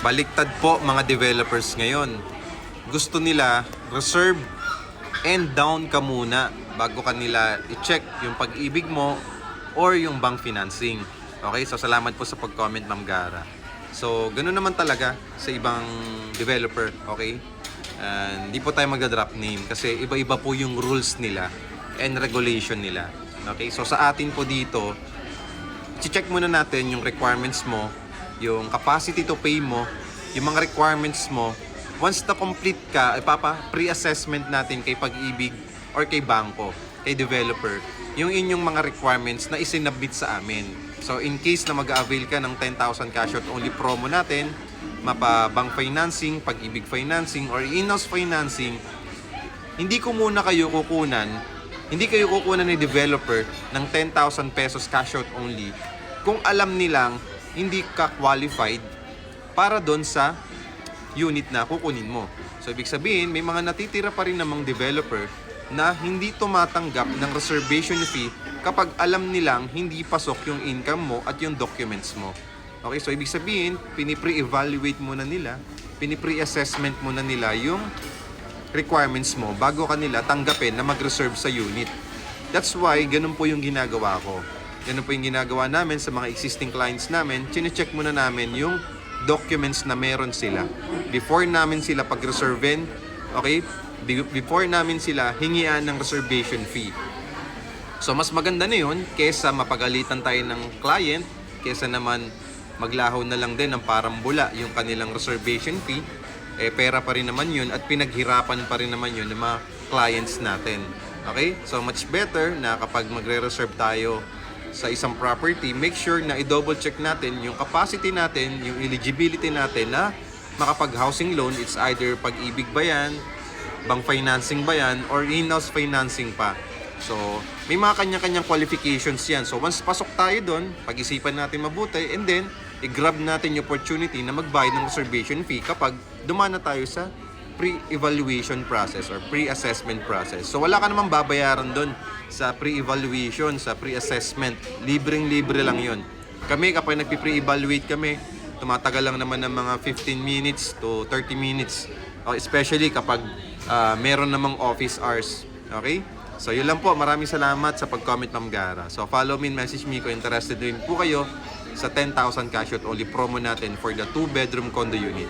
Baliktad po mga developers ngayon. Gusto nila reserve and down ka muna bago kanila i-check yung pag-ibig mo or yung bank financing. Okay, so salamat po sa pag-comment, Ma'am Gara. So, ganoon naman talaga sa ibang developer, okay? Hindi po tayo magda-drop name kasi iba-iba po yung rules nila and regulation nila. Okay, so sa atin po dito, check muna natin yung requirements mo, yung capacity to pay mo, yung mga requirements mo. Once na complete ka, pre-assessment natin kay Pag-ibig or kay bangko, kay developer, yung inyong mga requirements na isinabit sa amin. So in case na mag-avail ka ng 10,000 cash out only promo natin, mapa bank financing, Pag-ibig financing, or in-house financing, hindi kayo kukunan ni developer ng 10,000 pesos cash out only kung alam nilang hindi ka qualified para doon sa unit na kukunin mo. So ibig sabihin, may mga natitira pa rin namang developer na hindi tumatanggap ng reservation fee kapag alam nilang hindi pasok yung income mo at yung documents mo. Okay, so ibig sabihin, pinipre-evaluate muna nila, pinipre-assessment muna nila yung requirements mo bago kanila tanggapin na mag-reserve sa unit. That's why, ganun po yung ginagawa ko. Ganun po yung ginagawa namin sa mga existing clients namin. Chine-check muna namin yung documents na meron sila. Before namin sila pag-reservein, okay? Before namin sila hingian ng reservation fee. So, mas maganda na yun kesa mapagalitan tayo ng client, kesa naman maglaho na lang din ng parambula yung kanilang reservation fee. Pera pa rin naman yun at pinaghirapan pa rin naman yun ng mga clients natin. Okay? So, much better na kapag magre-reserve tayo sa isang property, make sure na i-double check natin yung capacity natin, yung eligibility natin na makapag-housing loan. It's either Pag-ibig ba yan, bank financing ba yan, or in-house financing pa. So, may mga kanya-kanyang qualifications yan. So, once pasok tayo doon, pag-isipan natin mabuti, and then, i-grab natin yung opportunity na magbayad ng reservation fee kapag dumaan na tayo sa pre-evaluation process or pre-assessment process. So, wala ka namang babayaran doon sa pre-evaluation, sa pre-assessment. Libreng-libre lang yon. Kami, kapag nagpi-pre-evaluate kami, tumatagal lang naman ng mga 15 minutes to 30 minutes. Especially kapag meron namang office hours. Okay? So, yun lang po. Maraming salamat sa pag-comment, Ma'am Gara. So, follow me and message me kung interested din po kayo sa 10,000 cash out only promo natin for the 2-bedroom condo unit.